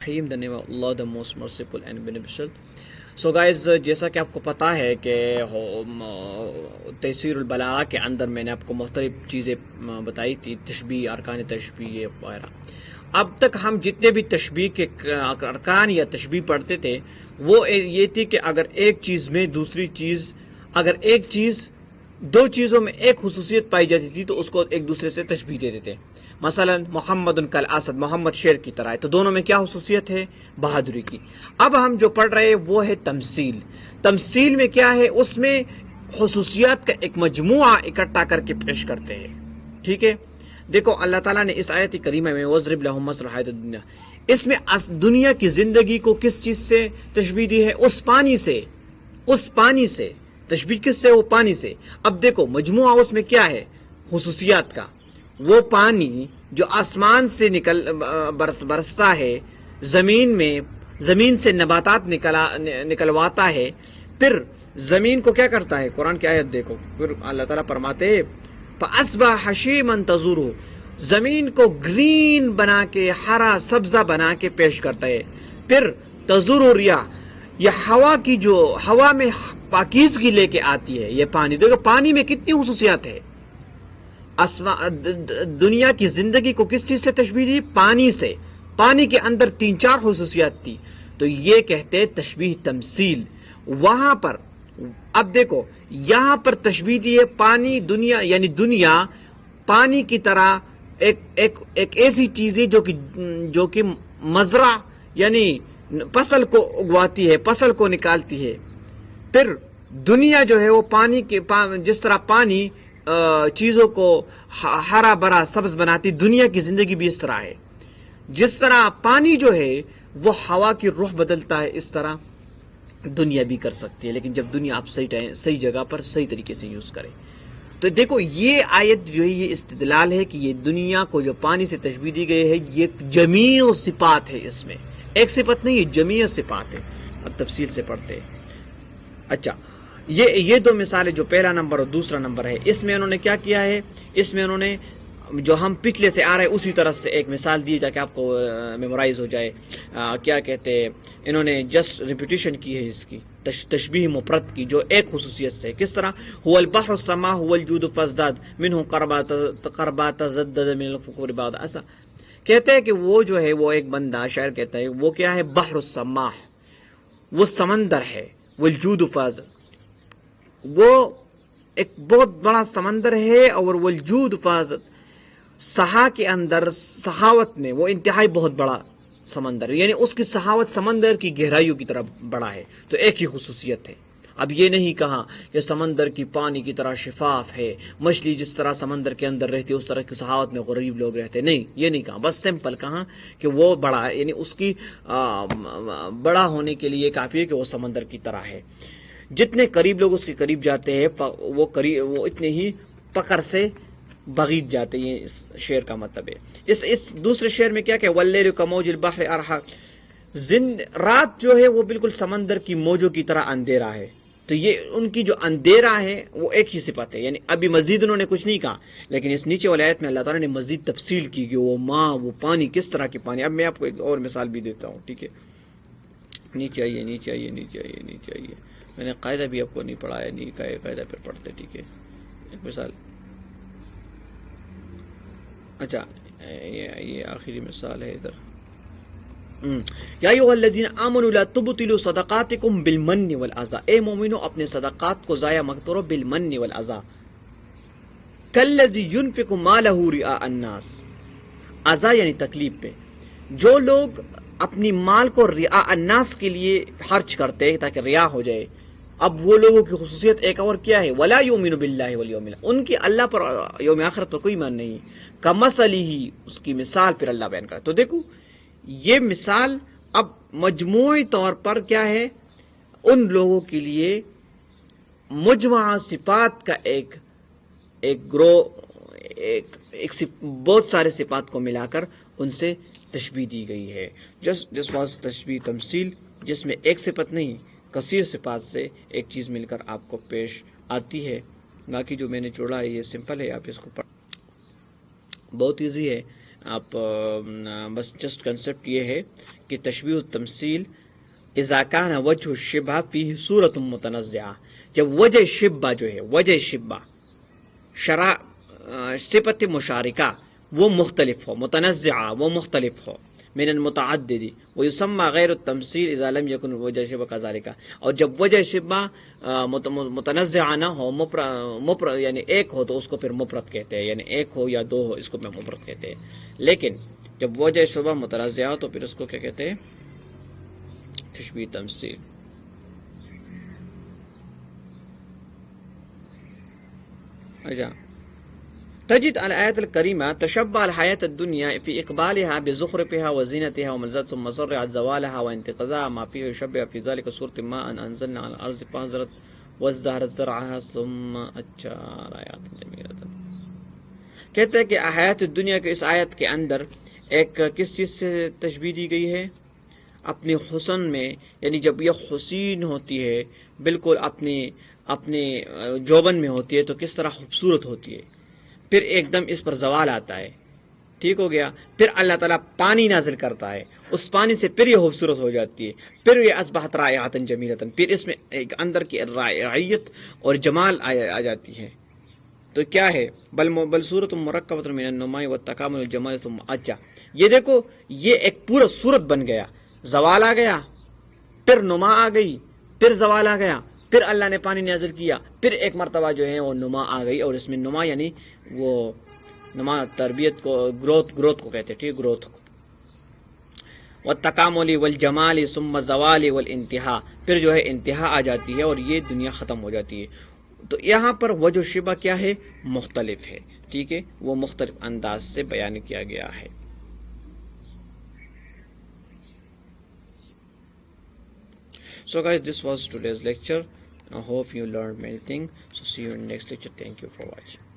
Rahim the name of Allah the most merciful and beneficial. So guys, جیسا کہ آپ کو پتا ہے کہ تیسیر البلاغہ کے اندر میں نے آپ کو مختلف چیزیں بتائی تھی، تشبیہ، ارکان تشبیہ وغیرہ. اب تک ہم جتنے بھی تشبیہ کے ارکان یا تشبیہ پڑھتے تھے وہ یہ تھی کہ اگر ایک چیز میں دوسری چیز، اگر ایک چیز دو چیزوں میں ایک خصوصیت پائی جاتی تھی تو اس کو ایک دوسرے سے تشبیہ دیتے تھے. مثلا محمد کالاسد، محمد شیر کی طرح ہے، تو دونوں میں کیا خصوصیت ہے؟ بہادری کی. اب ہم جو پڑھ رہے ہیں وہ ہے تمثیل. تمثیل میں کیا ہے؟ اس میں خصوصیات کا ایک مجموعہ اکٹھا کر کے پیش کرتے ہیں. ٹھیک ہے، دیکھو اللہ تعالیٰ نے اس آیت کریمہ میں وَاضْرِبْ لَهُم مَثَلَ الْحَيَاةِ الدُّنْيَا، اس میں دنیا کی زندگی کو کس چیز سے تشبیہ دی ہے؟ اس پانی سے. اس پانی سے تشبیہ کس سے؟ وہ پانی سے. اب دیکھو مجموعہ اس میں کیا ہے خصوصیات کا. وہ پانی جو آسمان سے برستا ہے، زمین سے نباتات نکلواتا ہے، پھر زمین کو کیا کرتا ہے؟ قرآن کی آیت دیکھو، پھر اللہ تعالیٰ فرماتے ہیں فَأَصْبَحَ حَشِيمًا تَذْرُوهُ، زمین کو گرین بنا کے، ہرا سبزہ بنا کے پیش کرتا ہے. پھر تَذْرُ الرِّيَاحَ، یہ ہوا میں پاکیزگی لے کے آتی ہے. یہ پانی دیکھو، پانی میں کتنی خصوصیات ہے. دنیا کی زندگی کو کس چیز سے تشبیہ دی؟ پانی سے. پانی کے اندر 3-4 خصوصیات تھی، تو یہ کہتے تشبیہ تمثیل. وہاں پر اب دیکھو یہاں پر تشبیہ دی ہے پانی، دنیا، یعنی دنیا پانی کی طرح ایک ایسی چیز ہے جو کہ مزرع یعنی فصل کو اگواتی ہے، فصل کو نکالتی ہے. پھر دنیا جو ہے وہ پانی کے جس طرح پانی چیزوں کو ہرا بھرا سبز بناتی، دنیا کی زندگی بھی اس طرح ہے. جس طرح پانی جو ہے وہ ہوا کی رخ بدلتا ہے، اس طرح دنیا بھی کر سکتی ہے، لیکن جب دنیا آپ صحیح جگہ پر صحیح طریقے سے یوز کرے. تو دیکھو یہ آیت جو ہے یہ استدلال ہے کہ یہ دنیا کو جو پانی سے تشبیہ دی گئی ہے یہ جمیع صفات ہے. اس میں ایک صفت نہیں، یہ جمیع صفات ہے. اب تفصیل سے پڑھتے ہیں. اچھا، یہ دو مثالیں، جو پہلا نمبر اور دوسرا نمبر ہے، اس میں انہوں نے کیا کیا ہے؟ اس میں انہوں نے جو ہم پچھلے سے آ رہے ہیں اسی طرح سے ایک مثال دی تاکہ آپ کو میمورائز ہو جائے. کیا کہتے ہیں انہوں نے جسٹ ریپیٹیشن کی ہے اس کی، تشبیہ مفرد کی، جو ایک خصوصیت سے. کس طرح؟ هو البحر السماء هو الجود فازداد منه قربات تزدد من الفقور بعد. ایسا کہتے ہیں کہ وہ جو ہے وہ ایک بندہ شاعر کہتا ہے وہ کیا ہے؟ بحر السماء، وہ سمندر ہے. والجود فاز، وہ ایک بہت بڑا سمندر ہے. اور والجود فازت، سہا کے اندر سخاوت میں وہ انتہائی بہت بڑا سمندر ہے، یعنی اس کی سخاوت سمندر کی گہرائیوں کی طرح بڑا ہے. تو ایک ہی خصوصیت ہے. اب یہ نہیں کہا کہ سمندر کی پانی کی طرح شفاف ہے، مچھلی جس طرح سمندر کے اندر رہتی ہے اس طرح کی سخاوت میں غریب لوگ رہتے، نہیں، یہ نہیں کہا. بس سمپل کہا کہ وہ بڑا ہے، یعنی اس کی بڑا ہونے کے لیے کافی ہے کہ وہ سمندر کی طرح ہے. جتنے قریب لوگ اس کے قریب جاتے ہیں وہ اتنے ہی فقر سے بغید جاتے ہیں. اس شعر کا مطلب ہے. اس دوسرے شعر میں کیا کہ واللیل کموج البحر ارحا، رات جو ہے وہ بالکل سمندر کی موجوں کی طرح اندھیرا ہے. تو یہ ان کی جو اندھیرا ہے وہ ایک ہی صفت ہے. یعنی ابھی مزید انہوں نے کچھ نہیں کہا، لیکن اس نیچے والی آیت میں اللہ تعالیٰ نے مزید تفصیل کی کہ وہ پانی کس طرح کی پانی. اب میں آپ کو ایک اور مثال بھی دیتا ہوں. ٹھیک ہے، نیچے آئیے، نیچے آئیے، نیچے آئیے، نیچے آئیے. میں نے قاعدہ بھی آپ کو نہیں پڑھایا، نہیں قاعدہ پھر پڑھتے. ٹھیک ہے، ایک مثال. اچھا، یہ آخری مثال ہے ادھر. یا ایھا الذین آمنوا لا تبطلوا صدقاتکم بالمن والاذی، اے مومنو اپنے صدقات کو ضائع مت کرو بالمن والاذی. کالذی ينفق مالہ رئاء الناس، اذی یعنی تکلیف پہ. جو لوگ اپنی مال کو رئاء الناس کے لیے خرچ کرتے ہیں تاکہ ریا ہو جائے. اب وہ لوگوں کی خصوصیت ایک اور کیا ہے؟ ولا یؤمن باللہ والیوم الاخر، ان کی اللہ پر یوم آخرت پر کوئی ایمان نہیں. کمثلہ، اس کی مثال پھر اللہ بیان کرتا. تو دیکھو یہ مثال اب مجموعی طور پر کیا ہے؟ ان لوگوں کے لیے مجموعہ صفات کا ایک گروہ، بہت سارے صفات کو ملا کر ان سے تشبیہ دی گئی ہے. جس واسطے تشبیہ تمثیل، جس میں ایک صفت نہیں کثیر صفات سے ایک چیز مل کر آپ کو پیش آتی ہے. باقی جو میں نے چھوڑا ہے یہ سمپل ہے، آپ اس کو بہت ایزی ہے. آپ بس جسٹ کنسپٹ یہ ہے کہ تشبیہ التمثیل اذا کان وجہ الشبہ فیہ صورت متنزعہ، جب وجہ شبہ جو ہے، وجہ شبہ صفت مشارکہ وہ مختلف ہو، متنزعہ وہ مختلف ہو، من المتعدد ویسمى غیر التمثیل اذا لم یکن وجہ شبہ کذالک، اور جب وجہ شبہ متنزعہ نہ ہو، یعنی ایک ہو تو اس کو پھر مفرد کہتے ہیں، یعنی ایک ہو یا دو ہو اس کو پھر مفرد کہتے ہیں، لیکن جب وجہ شبہ متنزعہ ہو تو پھر اس کو کیا کہتے ہیں؟ تشبیہ تمثیل. اچھا، تجد الآيات الكريمة تشبه الحياة الدنيا في إقبالها بزخرفها وزينتها وملذات ثم سرعت زوالها وانتقاضها ما فيه يشبه في ذلك صورة ما أن أنزلنا على الأرض فانزلت وازدهرت زرعها ثم أشار آيات جميلة. کہتے ہیں کہ حیات الدنیا کے اس آیت کے اندر ایک کس چیز سے تشبیہ دی گئی ہے؟ اپنے حسن میں، یعنی جب یہ حسین ہوتی ہے بالکل اپنے جوبن میں ہوتی ہے تو کس طرح خوبصورت ہوتی ہے، پھر ایک دم اس پر زوال آتا ہے، ٹھیک ہو گیا، پھر اللہ تعالیٰ پانی نازل کرتا ہے، اس پانی سے پھر یہ خوبصورت ہو جاتی ہے، پھر یہ اصبحت رائعۃ جمیلۃ، پھر اس میں ایک اندر کی رائعیت اور جمال آ جاتی ہے. تو کیا ہے؟ بل صورت مرکبۃ من النماء والتکامل والجمال ثم اچھا، یہ دیکھو یہ ایک پورا صورت بن گیا، زوال آ گیا، پھر نما آ گئی، پھر زوال آ گیا، پھر اللہ نے پانی نازل کیا، پھر ایک مرتبہ جو ہے وہ نما آ گئی، اور اس میں نما یعنی وہ نما تربیت کو، گروتھ کو کہتے ہیں، ٹھیک، گروتھ کو. والتکامل والجمال ثم زوال والانتہا، پھر جو ہے انتہا آ جاتی ہے اور یہ دنیا ختم ہو جاتی ہے. تو یہاں پر وجہ شبہ کیا ہے؟ مختلف ہے، ٹھیک ہے، وہ مختلف انداز سے بیان کیا گیا ہے. So guys, this was today's lecture. I hope you learned many things. So see you in next lecture. Thank you for watching.